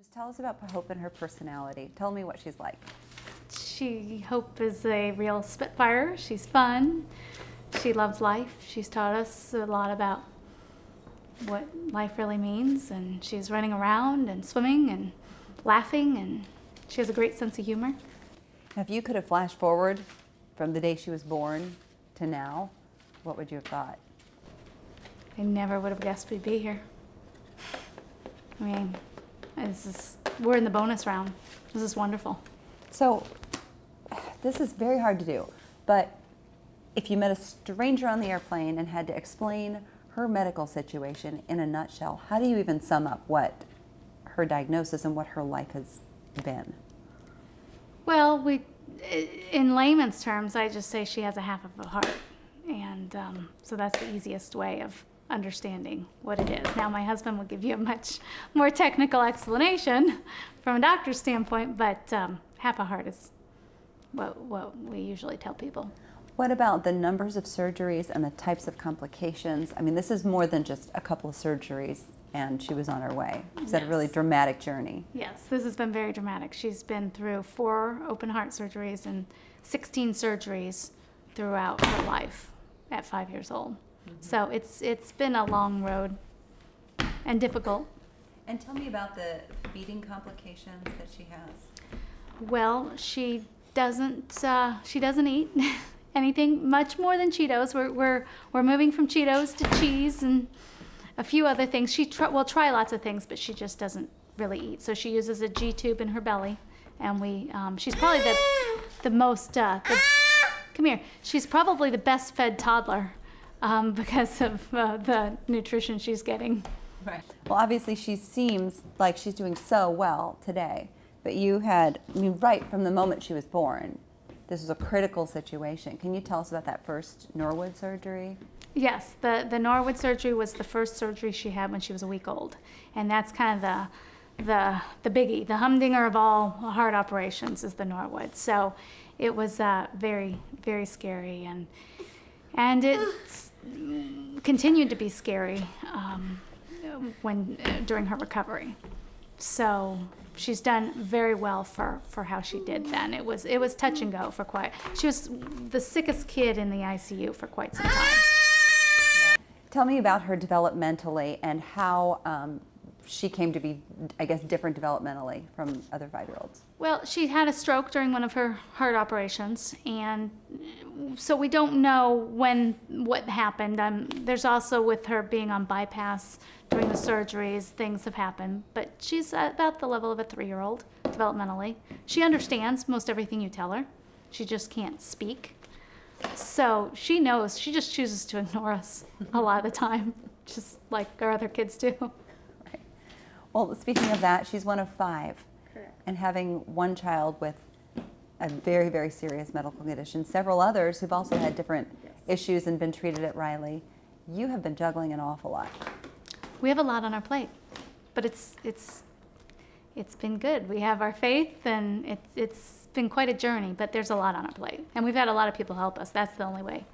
Just tell us about Hope and her personality. Tell me what she's like. Hope is a real spitfire. She's fun. She loves life. She's taught us a lot about what life really means, and she's running around and swimming and laughing, and she has a great sense of humor. If you could have flashed forward from the day she was born to now, what would you have thought? I never would have guessed we'd be here. I mean, we're in the bonus round. This is wonderful. So, this is very hard to do, but if you met a stranger on the airplane and had to explain her medical situation in a nutshell, how do you even sum up what her diagnosis and what her life has been? Well, in layman's terms, I just say she has a half of a heart, and so that's the easiest way of understanding what it is. Now, my husband will give you a much more technical explanation from a doctor's standpoint, but half a heart is what we usually tell people. What about the numbers of surgeries and the types of complications? I mean, this is more than just a couple of surgeries and she was on her way. It's had a really dramatic journey. Yes, this has been very dramatic. She's been through 4 open heart surgeries and 16 surgeries throughout her life at 5 years old. So it's been a long road and difficult. And tell me about the feeding complications that she has. Well, she doesn't eat anything much more than Cheetos. We're moving from Cheetos to cheese and a few other things. She will try lots of things, but she just doesn't really eat. So she uses a G tube in her belly, and she's probably the most come here. She's probably the best fed toddler because of the nutrition she's getting. Right. Well, obviously she seems like she's doing so well today, but you had, I mean, right from the moment she was born, this was a critical situation. Can you tell us about that first Norwood surgery? Yes, the Norwood surgery was the first surgery she had when she was a week old, and that's kind of the biggie, the humdinger of all heart operations is the Norwood. So it was very, very scary, and it's continued to be scary during her recovery. So she's done very well for how she did then. It was touch and go for quite. She was the sickest kid in the ICU for quite some time. Tell me about her developmentally and how she came to be, I guess, different developmentally from other 5-year-olds. Well, she had a stroke during one of her heart operations, and so we don't know what happened. There's also, with her being on bypass during the surgeries, things have happened, but she's about the level of a 3-year-old developmentally. She understands most everything you tell her. She just can't speak. So she knows, she just chooses to ignore us a lot of the time, just like our other kids do. Right. Well, speaking of that, she's one of 5. Correct. And having one child with a very, very serious medical condition, several others who've also had different issues and been treated at Riley, you have been juggling an awful lot. We have a lot on our plate, but it's been good. We have our faith, and it's been quite a journey, but there's a lot on our plate. And we've had a lot of people help us. That's the only way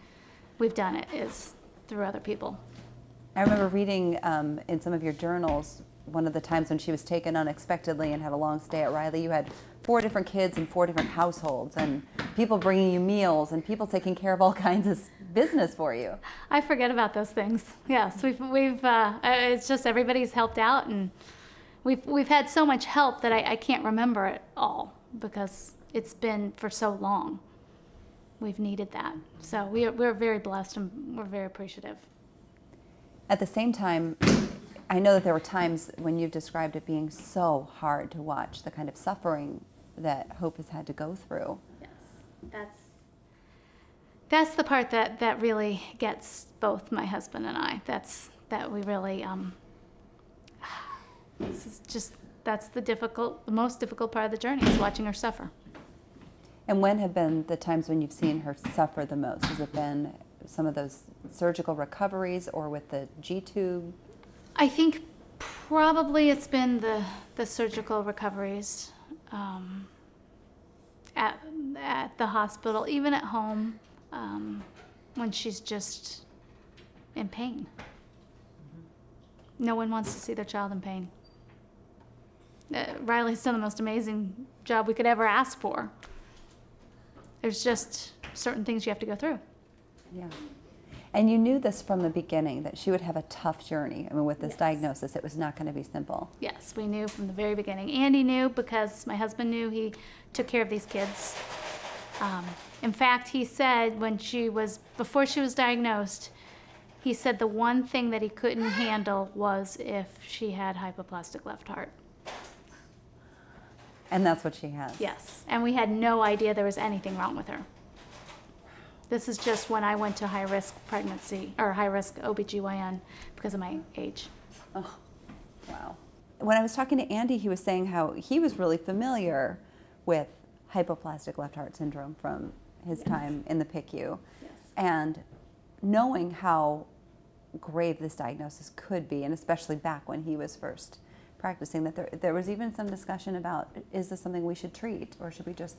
we've done it, is through other people. I remember reading in some of your journals, one of the times when she was taken unexpectedly and had a long stay at Riley, you had 4 different kids in 4 different households, and people bringing you meals and people taking care of all kinds of business for you. I forget about those things. Yes, it's just everybody's helped out, and we've had so much help that I can't remember it all because it's been for so long. We've needed that. So we're very blessed, and we're very appreciative. At the same time, I know that there were times when you've described it being so hard to watch, the kind of suffering that Hope has had to go through. Yes, that's the part that really gets both my husband and I. That we really, that's the most difficult part of the journey, is watching her suffer. And when have been the times when you've seen her suffer the most? Has it been some of those surgical recoveries or with the G-tube? I think probably it's been the surgical recoveries at the hospital, even at home, when she's just in pain. No one wants to see their child in pain. Riley's done the most amazing job we could ever ask for. There's just certain things you have to go through. Yeah. And you knew this from the beginning, that she would have a tough journey. I mean, with this diagnosis, it was not going to be simple. Yes, we knew from the very beginning. Andy knew because my husband knew. He took care of these kids. In fact, he said before she was diagnosed, he said the one thing that he couldn't handle was if she had hypoplastic left heart. And that's what she has. Yes, and we had no idea there was anything wrong with her. This is just when I went to high-risk pregnancy, or high-risk OBGYN because of my age. Oh, wow. When I was talking to Andy, he was saying how he was really familiar with hypoplastic left heart syndrome from his time in the PICU. Yes. And knowing how grave this diagnosis could be, and especially back when he was first practicing, that there was even some discussion about, is this something we should treat, or should we just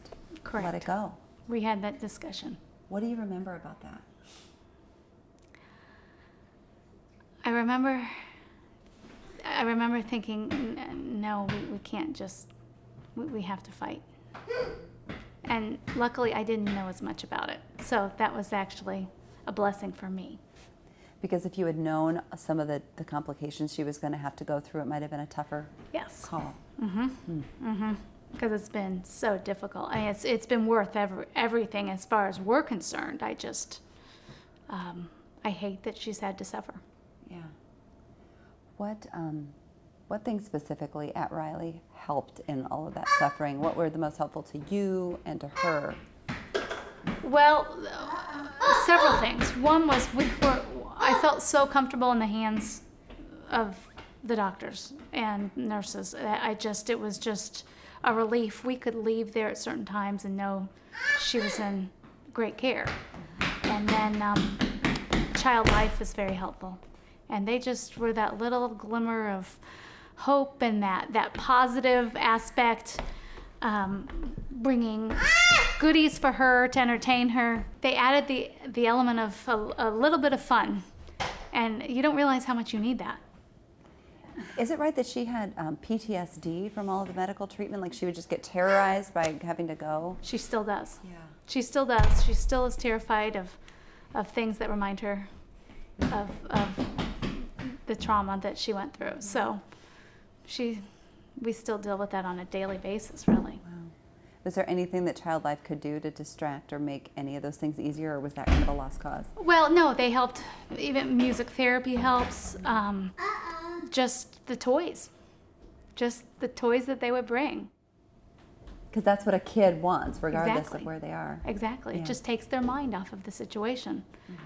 let it go? We had that discussion. What do you remember about that? I remember thinking, no, we can't just, we have to fight. And luckily I didn't know as much about it. So that was actually a blessing for me. Because if you had known some of the complications she was going to have to go through, it might have been a tougher call. Because it's been so difficult. I mean, it's been worth everything as far as we're concerned. I just, I hate that she's had to suffer. Yeah. What things specifically at Riley helped in all of that suffering? What were the most helpful to you and to her? Well, several things. One was I felt so comfortable in the hands of the doctors and nurses. It was just a relief. We could leave there at certain times and know she was in great care. And then Child Life is very helpful. And they just were that little glimmer of hope and that positive aspect, bringing goodies for her to entertain her. They added the element of a little bit of fun. And you don't realize how much you need that. Is it right that she had PTSD from all of the medical treatment? Like she would just get terrorized by having to go? She still does. Yeah. She still does. She still is terrified of things that remind her of the trauma that she went through. So we still deal with that on a daily basis, really. Wow. Was there anything that Child Life could do to distract or make any of those things easier, or was that kind of a lost cause? Well, no, they helped. Even music therapy helps. Just the toys. Just the toys that they would bring. Because that's what a kid wants, regardless of where they are. Exactly. Yeah. It just takes their mind off of the situation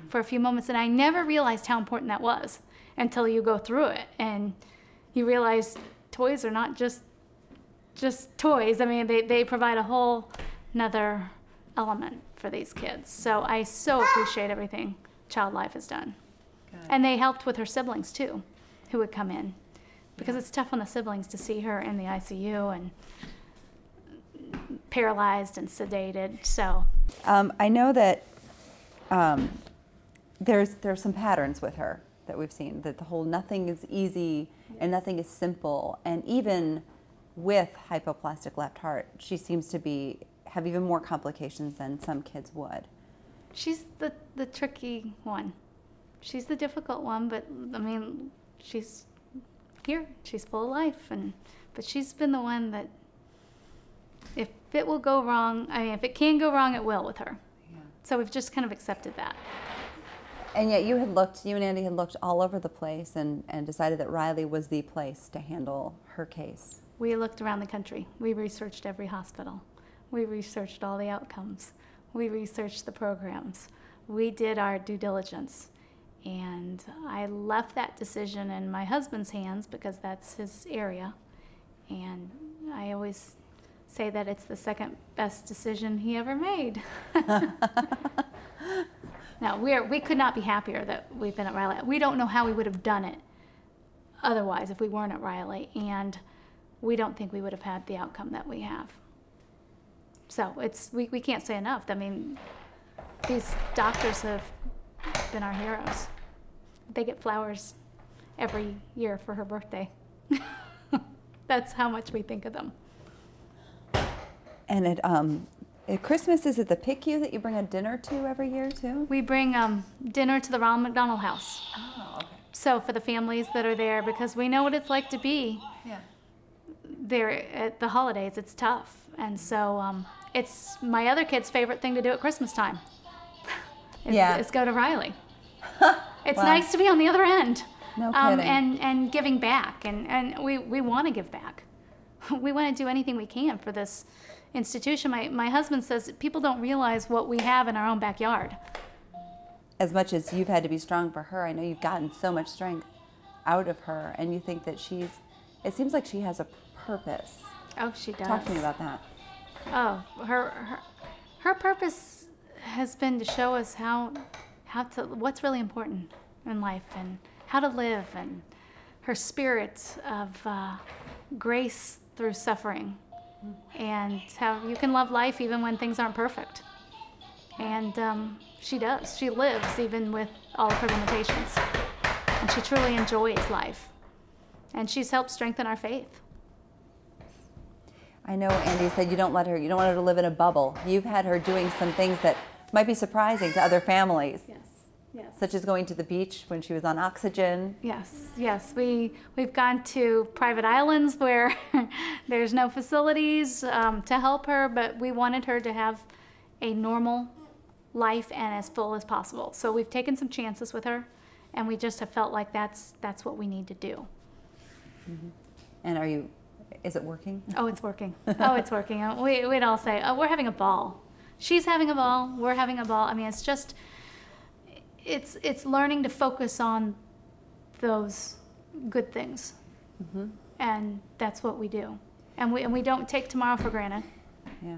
for a few moments. And I never realized how important that was until you go through it. And you realize toys are not just toys. I mean, they provide a whole nother element for these kids. So I so appreciate everything Child Life has done. Good. And they helped with her siblings, too, who would come in. Because it's tough on the siblings to see her in the ICU and paralyzed and sedated. So I know that there's some patterns with her that we've seen, that the whole nothing is easy and nothing is simple. And even with hypoplastic left heart, she seems to have even more complications than some kids would. She's the tricky one. She's the difficult one, but I mean, she's here. She's full of life, but she's been the one that, if it will go wrong, I mean, if it can go wrong, it will with her. Yeah. So we've just kind of accepted that. And yet you and Andy had looked all over the place and decided that Riley was the place to handle her case. We looked around the country. We researched every hospital. We researched all the outcomes. We researched the programs. We did our due diligence. And I left that decision in my husband's hands because that's his area. And I always say that it's the second best decision he ever made. Now, we could not be happier that we've been at Riley. We don't know how we would have done it otherwise if we weren't at Riley, and we don't think we would have had the outcome that we have. So we can't say enough. I mean, these doctors have been our heroes. They get flowers every year for her birthday. That's how much we think of them. And at Christmas, is it the PICU that you bring a dinner to every year too? We bring dinner to the Ronald McDonald House. Oh, okay. So for the families that are there, because we know what it's like to be there at the holidays. It's tough. And so it's my other kid's favorite thing to do at Christmas time. Is go to Riley. It's nice to be on the other end. No kidding. And giving back. And we want to give back. We want to do anything we can for this institution. My husband says people don't realize what we have in our own backyard. As much as you've had to be strong for her, I know you've gotten so much strength out of her, and you think that it seems like she has a purpose. Oh, she does. Talk to me about that. Oh, her purpose has been to show us what's really important in life and how to live, and her spirit of grace through suffering, and how you can love life even when things aren't perfect. And she does. She lives even with all of her limitations. And she truly enjoys life. And she's helped strengthen our faith. I know Andy said you don't want her to live in a bubble. You've had her doing some things that might be surprising to other families. Yes. Yes. Such as going to the beach when she was on oxygen. Yes. We've gone to private islands where there's no facilities to help her, but we wanted her to have a normal life and as full as possible. So we've taken some chances with her, and we just have felt like that's what we need to do. Mm-hmm. And is it working? Oh, it's working. Oh, it's working. We'd all say, oh, we're having a ball. She's having a ball. We're having a ball. I mean, it's just, it's learning to focus on those good things. Mm-hmm. And that's what we do. And we don't take tomorrow for granted. Yeah.